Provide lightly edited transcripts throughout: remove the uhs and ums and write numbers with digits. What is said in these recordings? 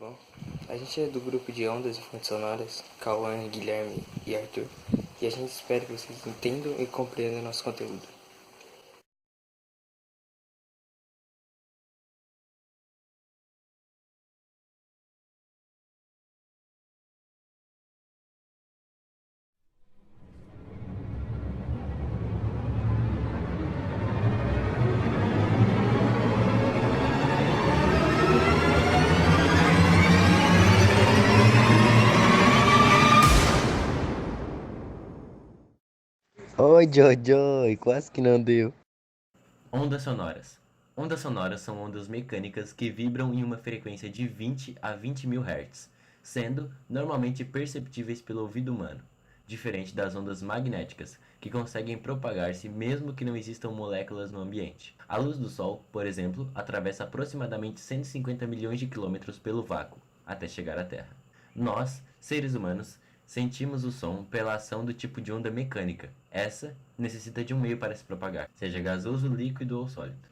bom? A gente é do grupo de ondas e fontes sonoras, Cauã, Guilherme e Arthur, e a gente espera que vocês entendam e compreendam nosso conteúdo. Oi, Jojo, quase que não deu. Ondas sonoras. Ondas sonoras são ondas mecânicas que vibram em uma frequência de 20 a 20 mil Hz, sendo normalmente perceptíveis pelo ouvido humano, diferente das ondas magnéticas, que conseguem propagar-se mesmo que não existam moléculas no ambiente. A luz do Sol, por exemplo, atravessa aproximadamente 150 milhões de quilômetros pelo vácuo, até chegar à Terra. Nós, seres humanos, sentimos o som pela ação do tipo de onda mecânica. Essa necessita de um meio para se propagar, seja gasoso, líquido ou sólido.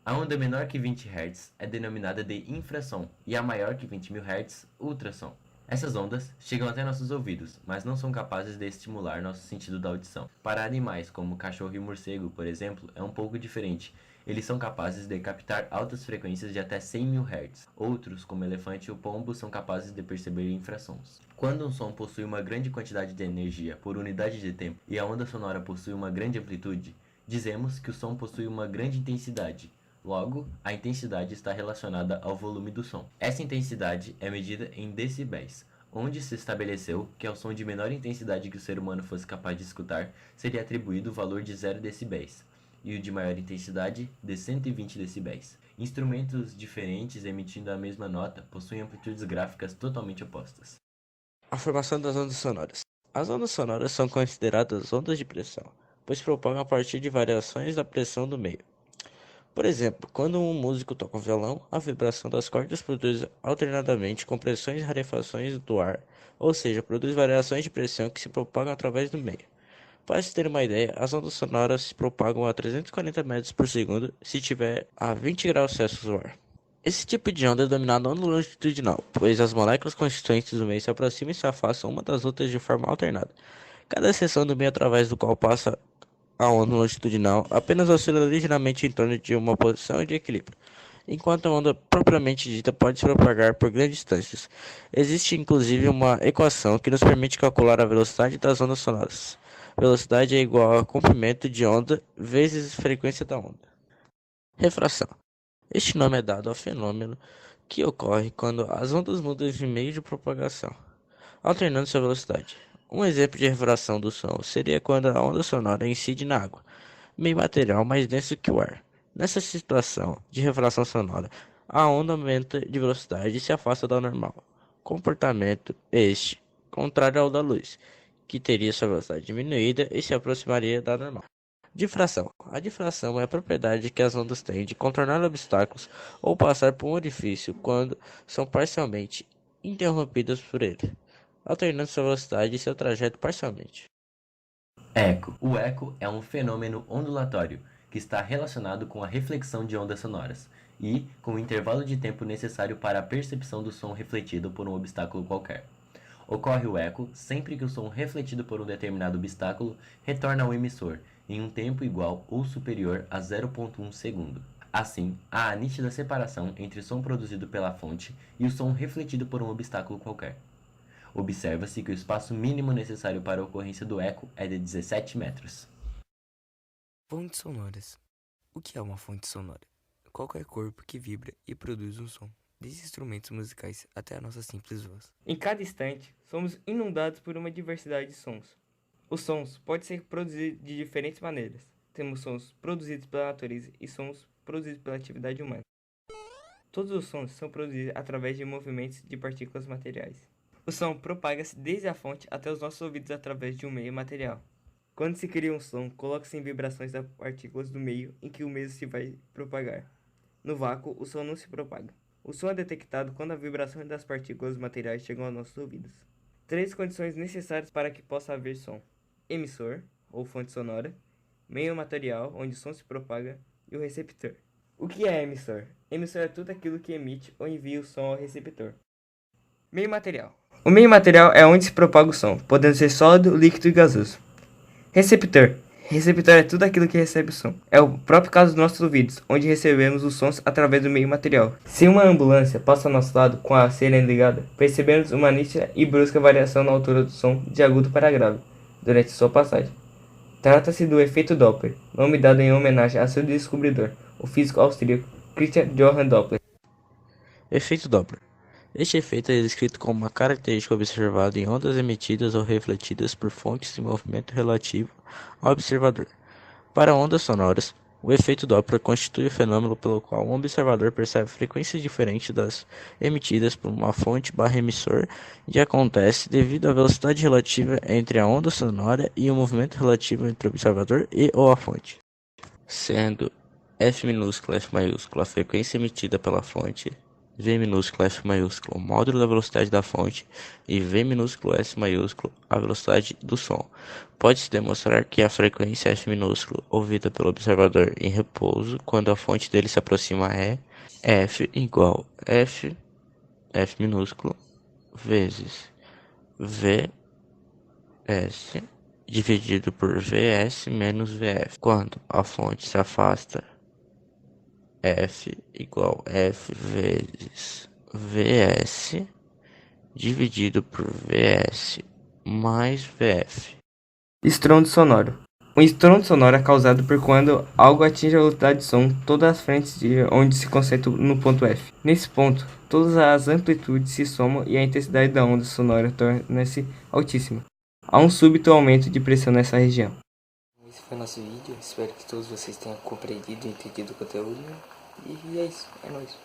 A onda menor que 20 Hz é denominada de infrassom e a maior que 20 mil Hz, ultrassom. Essas ondas chegam até nossos ouvidos, mas não são capazes de estimular nosso sentido da audição. Para animais como cachorro e morcego, por exemplo, é um pouco diferente. Eles são capazes de captar altas frequências de até 100 mil Hz. Outros, como elefante ou pombo, são capazes de perceber infrassons. Quando um som possui uma grande quantidade de energia por unidade de tempo e a onda sonora possui uma grande amplitude, dizemos que o som possui uma grande intensidade. Logo, a intensidade está relacionada ao volume do som. Essa intensidade é medida em decibéis, onde se estabeleceu que ao som de menor intensidade que o ser humano fosse capaz de escutar seria atribuído o valor de 0 decibéis, e o de maior intensidade de 120 decibéis. Instrumentos diferentes emitindo a mesma nota possuem amplitudes gráficas totalmente opostas. A formação das ondas sonoras. As ondas sonoras são consideradas ondas de pressão, pois propagam a partir de variações da pressão do meio. Por exemplo, quando um músico toca um violão, a vibração das cordas produz alternadamente compressões e rarefações do ar, ou seja, produz variações de pressão que se propagam através do meio. Para se ter uma ideia, as ondas sonoras se propagam a 340 metros por segundo se tiver a 20 graus Celsius o ar. Esse tipo de onda é denominado onda longitudinal, pois as moléculas constituintes do meio se aproximam e se afastam uma das outras de forma alternada. Cada seção do meio através do qual passa a onda longitudinal apenas oscila ligeiramente em torno de uma posição de equilíbrio, enquanto a onda propriamente dita pode se propagar por grandes distâncias. Existe inclusive uma equação que nos permite calcular a velocidade das ondas sonoras. Velocidade é igual ao comprimento de onda vezes a frequência da onda. Refração. Este nome é dado ao fenômeno que ocorre quando as ondas mudam de meio de propagação, alternando sua velocidade. Um exemplo de refração do som seria quando a onda sonora incide na água, meio material mais denso que o ar. Nessa situação de refração sonora, a onda aumenta de velocidade e se afasta da normal. Comportamento este contrário ao da luz, que teria sua velocidade diminuída e se aproximaria da normal. Difração. A difração é a propriedade que as ondas têm de contornar obstáculos ou passar por um orifício quando são parcialmente interrompidas por ele, alternando sua velocidade e seu trajeto parcialmente. Eco. O eco é um fenômeno ondulatório que está relacionado com a reflexão de ondas sonoras e com o intervalo de tempo necessário para a percepção do som refletido por um obstáculo qualquer. Ocorre o eco sempre que o som refletido por um determinado obstáculo retorna ao emissor em um tempo igual ou superior a 0,1 segundo. Assim, há a nítida separação entre o som produzido pela fonte e o som refletido por um obstáculo qualquer. Observa-se que o espaço mínimo necessário para a ocorrência do eco é de 17 metros. Fontes sonoras. O que é uma fonte sonora? Qualquer corpo que vibra e produz um som, desde instrumentos musicais até a nossa simples voz. Em cada instante, somos inundados por uma diversidade de sons. Os sons podem ser produzidos de diferentes maneiras. Temos sons produzidos pela natureza e sons produzidos pela atividade humana. Todos os sons são produzidos através de movimentos de partículas materiais. O som propaga-se desde a fonte até os nossos ouvidos através de um meio material. Quando se cria um som, coloca-se em vibrações das partículas do meio em que o mesmo se vai propagar. No vácuo, o som não se propaga. O som é detectado quando a vibração das partículas materiais chegam aos nossos ouvidos. Três condições necessárias para que possa haver som: emissor, ou fonte sonora, meio material, onde o som se propaga, e o receptor. O que é emissor? Emissor é tudo aquilo que emite ou envia o som ao receptor. Meio material. O meio material é onde se propaga o som, podendo ser sólido, líquido e gasoso. Receptor. Receptor é tudo aquilo que recebe o som. É o próprio caso dos nossos ouvidos, onde recebemos os sons através do meio material. Se uma ambulância passa ao nosso lado com a sirene ligada, percebemos uma nítida e brusca variação na altura do som de agudo para grave, durante sua passagem. Trata-se do efeito Doppler, nome dado em homenagem a seu descobridor, o físico austríaco Christian Johann Doppler. Efeito Doppler. Este efeito é descrito como uma característica observada em ondas emitidas ou refletidas por fontes de movimento relativo ao observador. Para ondas sonoras, o efeito Doppler constitui o fenômeno pelo qual um observador percebe frequências diferentes das emitidas por uma fonte/emissor e acontece devido à velocidade relativa entre a onda sonora e o movimento relativo entre o observador e ou a fonte, sendo F minúsculo F maiúsculo a frequência emitida pela fonte, V minúsculo F maiúsculo o módulo da velocidade da fonte e V minúsculo S maiúsculo a velocidade do som. Pode-se demonstrar que a frequência F minúsculo ouvida pelo observador em repouso quando a fonte dele se aproxima é F igual F minúsculo vezes VS dividido por VS menos VF. Quando a fonte se afasta, F igual F vezes VS dividido por VS mais VF. Estrondo sonoro. O estrondo sonoro é causado por quando algo atinge a velocidade de som todas as frentes de onde se concentra no ponto F. Nesse ponto, todas as amplitudes se somam e a intensidade da onda sonora torna-se altíssima. Há um súbito aumento de pressão nessa região. Esse foi nosso vídeo, espero que todos vocês tenham compreendido e entendido o conteúdo. E é isso, é nóis.